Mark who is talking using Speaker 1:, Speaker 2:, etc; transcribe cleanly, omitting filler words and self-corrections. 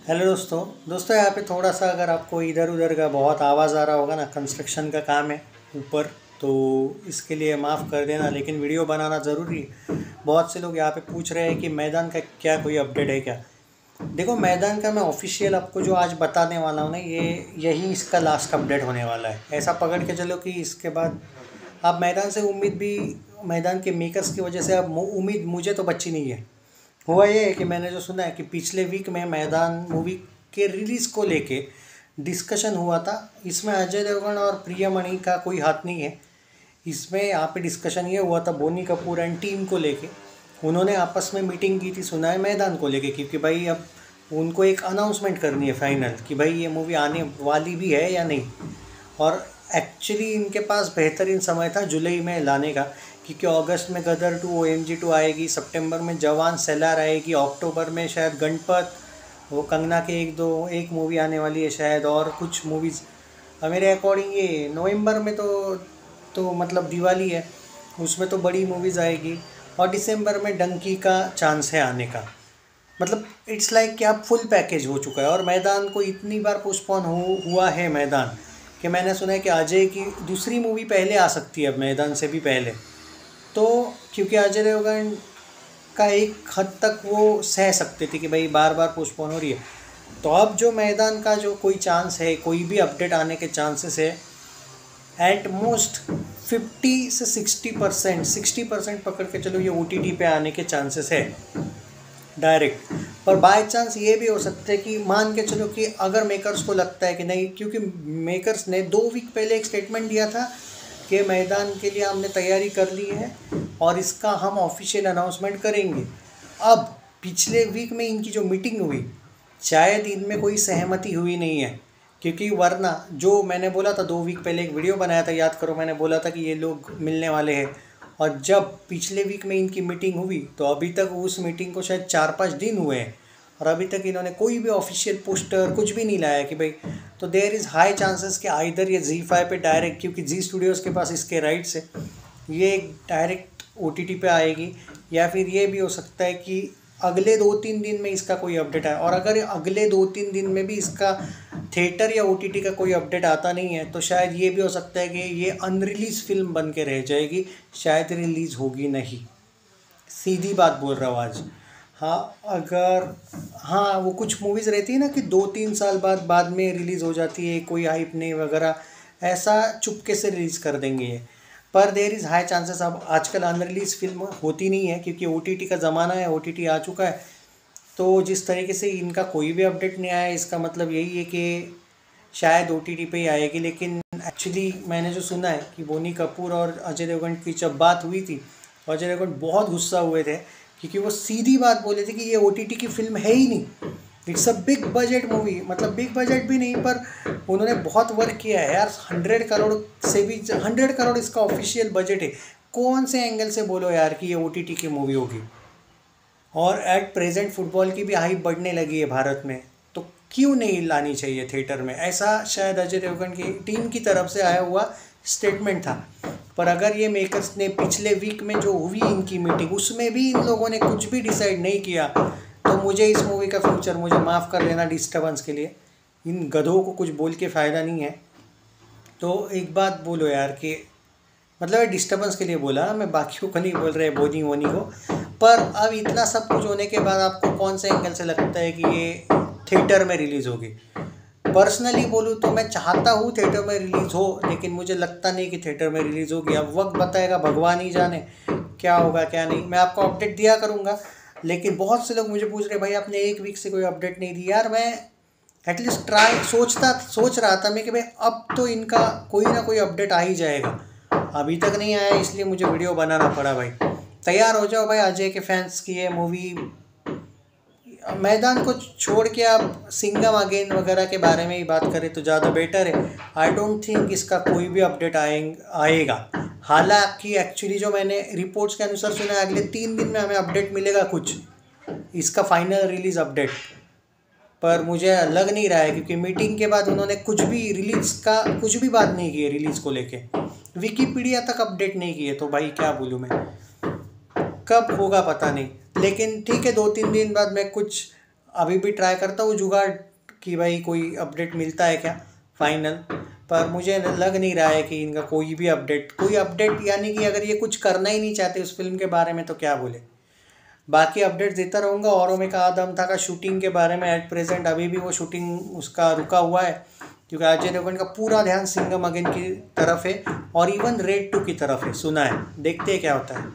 Speaker 1: Hello दोस्तों यहाँ पे थोड़ा सा अगर आपको इधर उधर का बहुत आवाज़ आ रहा होगा ना, कंस्ट्रक्शन का काम है ऊपर, तो इसके लिए माफ़ कर देना। लेकिन वीडियो बनाना ज़रूरी है। बहुत से लोग यहाँ पे पूछ रहे हैं कि मैदान का क्या कोई अपडेट है क्या। देखो, मैदान का मैं ऑफिशियल आपको जो आज बताने वाला हूँ ना, यही इसका लास्ट अपडेट होने वाला है। ऐसा पकड़ के चलो कि इसके बाद आप मैदान से उम्मीद भी, मैदान के मेकर्स की वजह से अब उम्मीद मुझे तो बची नहीं है। हुआ ये है कि मैंने जो सुना है कि पिछले वीक में मैदान मूवी के रिलीज़ को लेके डिस्कशन हुआ था। इसमें अजय देवगन और प्रियमणि का कोई हाथ नहीं है। इसमें यहाँ पे डिस्कशन ये हुआ था बोनी कपूर एंड टीम को लेके। उन्होंने आपस में मीटिंग की थी, सुना है, मैदान को लेके, क्योंकि भाई अब उनको एक अनाउंसमेंट करनी है फाइनल कि भाई ये मूवी आने वाली भी है या नहीं। और एक्चुअली इनके पास बेहतरीन समय था जुलाई में लाने का, क्योंकि अगस्त में गदर 2 OMG 2 आएगी, सितंबर में जवान सेलार आएगी, अक्टूबर में शायद गणपत, वो कंगना के एक मूवी आने वाली है शायद, और कुछ मूवीज़ मेरे अकॉर्डिंग ये नवंबर में तो मतलब दिवाली है, उसमें तो बड़ी मूवीज़ आएगी। और दिसंबर में डंकी का चांस है आने का। मतलब इट्स लाइक कि आप फुल पैकेज हो चुका है। और मैदान को इतनी बार पोस्टपोन हुआ है मैदान, कि मैंने सुना है कि अजय की दूसरी मूवी पहले आ सकती है अब मैदान से भी पहले। तो क्योंकि अजय देवगन का एक हद तक वो सह सकते थे कि भाई बार बार पोस्टपोन हो रही है, तो अब जो मैदान का जो कोई चांस है, कोई भी अपडेट आने के चांसेस है एट मोस्ट 50 से 60% पकड़ के चलो, ये OTT पे आने के चांसेस है डायरेक्ट। पर बाय चांस ये भी हो सकता है कि मान के चलो कि अगर मेकर्स को लगता है कि नहीं, क्योंकि मेकर्स ने 2 वीक पहले एक स्टेटमेंट दिया था कि मैदान के लिए हमने तैयारी कर ली है और इसका हम ऑफिशियल अनाउंसमेंट करेंगे। अब पिछले वीक में इनकी जो मीटिंग हुई, शायद इनमें कोई सहमति हुई नहीं है, क्योंकि वरना जो मैंने बोला था 2 वीक पहले एक वीडियो बनाया था, याद करो, मैंने बोला था कि ये लोग मिलने वाले हैं। और जब पिछले वीक में इनकी मीटिंग हुई तो अभी तक उस मीटिंग को शायद 4-5 दिन हुए हैं, और अभी तक इन्होंने कोई भी ऑफिशियल पोस्टर कुछ भी नहीं लाया कि भाई। तो देयर इज़ हाई चांसेस कि आइदर ये ZEE5 पे डायरेक्ट, क्योंकि जी स्टूडियोज़ के पास इसके राइट्स है, ये डायरेक्ट OTT पे आएगी, या फिर ये भी हो सकता है कि अगले 2-3 दिन में इसका कोई अपडेट आए। और अगर अगले 2-3 दिन में भी इसका थिएटर या OTT का कोई अपडेट आता नहीं है, तो शायद ये भी हो सकता है कि ये अनरिलीज फिल्म बन के रह जाएगी, शायद रिलीज़ होगी नहीं। सीधी बात बोल रहा हूँ आज। हाँ, वो कुछ मूवीज़ रहती है ना कि 2-3 साल बाद में रिलीज़ हो जाती है, कोई हाइप नहीं वगैरह, ऐसा चुपके से रिलीज़ कर देंगे ये। पर देयर इज़ हाई चांसेस अब आजकल अनरिलीज फिल्म होती नहीं है, क्योंकि OTT का ज़माना है, OTT आ चुका है। तो जिस तरीके से इनका कोई भी अपडेट नहीं आया, इसका मतलब यही है कि शायद OTT पे ही आएगी। लेकिन एक्चुअली मैंने जो सुना है कि बोनी कपूर और अजय देवगन की जब बात हुई थी, अजय देवगन बहुत गुस्सा हुए थे, क्योंकि वो सीधी बात बोले थे कि ये OTT की फिल्म है ही नहीं, it's a big budget movie. मतलब बिग बजट भी नहीं, पर उन्होंने बहुत वर्क किया है यार। 100 करोड़ से भी 100 करोड़ इसका ऑफिशियल बजट है। कौन से एंगल से बोलो यार कि ये OTT की मूवी होगी। और एट प्रेजेंट फुटबॉल की भी हाइप बढ़ने लगी है भारत में, तो क्यों नहीं लानी चाहिए थिएटर में, ऐसा शायद अजय देवगन की टीम की तरफ से आया हुआ स्टेटमेंट था। पर अगर ये मेकर्स ने पिछले वीक में जो हुई इनकी मीटिंग, उसमें भी इन लोगों ने कुछ भी डिसाइड नहीं किया, तो मुझे इस मूवी का फ्यूचर, मुझे माफ़ कर देना डिस्टर्बेंस के लिए, इन गधों को कुछ बोल के फ़ायदा नहीं है। तो एक बात बोलो यार कि मतलब डिस्टर्बेंस के लिए बोला, मैं बाकियों को नहीं बोल रहे, बोनी वोनी को। पर अब इतना सब कुछ होने के बाद आपको कौन से एंगल से लगता है कि ये थिएटर में रिलीज़ होगी। पर्सनली बोलूँ तो मैं चाहता हूँ थिएटर में रिलीज़ हो, लेकिन मुझे लगता नहीं कि थिएटर में रिलीज़ होगी। अब वक्त बताएगा, भगवान ही जाने क्या होगा क्या नहीं। मैं आपको अपडेट दिया करूँगा, लेकिन बहुत से लोग मुझे पूछ रहे भाई आपने 1 वीक से कोई अपडेट नहीं दी। यार मैं एटलीस्ट सोच रहा था मैं कि भाई अब तो इनका कोई ना कोई अपडेट आ ही जाएगा। अभी तक नहीं आया, इसलिए मुझे वीडियो बनाना पड़ा भाई। तैयार हो जाओ भाई, अजय के फैंस की ये मूवी। मैदान को छोड़ के आप सिंघम अगेन वगैरह के बारे में ही बात करें तो ज़्यादा बेटर है। आई डोंट थिंक इसका कोई भी अपडेट आएगा। हालांकि एक्चुअली जो मैंने रिपोर्ट्स के अनुसार सुना है, अगले 3 दिन में हमें अपडेट मिलेगा कुछ, इसका फाइनल रिलीज़ अपडेट। पर मुझे लग नहीं रहा है, क्योंकि मीटिंग के बाद उन्होंने कुछ भी रिलीज़ का कुछ भी बात नहीं की है रिलीज़ को लेके, विकीपीडिया तक अपडेट नहीं की है। तो भाई क्या बोलूँ मैं, कब होगा पता नहीं। लेकिन ठीक है, 2-3 दिन बाद मैं कुछ अभी भी ट्राई करता हूँ जुगाड़ कि भाई कोई अपडेट मिलता है क्या फाइनल, पर मुझे लग नहीं रहा है कि इनका कोई अपडेट यानी कि अगर ये कुछ करना ही नहीं चाहते उस फिल्म के बारे में तो क्या बोले। बाकी अपडेट्स देता रहूँगा। औरों में कहा दम था का शूटिंग के बारे में एट प्रेजेंट अभी भी वो शूटिंग उसका रुका हुआ है, क्योंकि अजय देवगन का पूरा ध्यान सिंघम अगेन की तरफ है और इवन रेड 2 की तरफ है, सुना है। देखते हैं क्या होता है।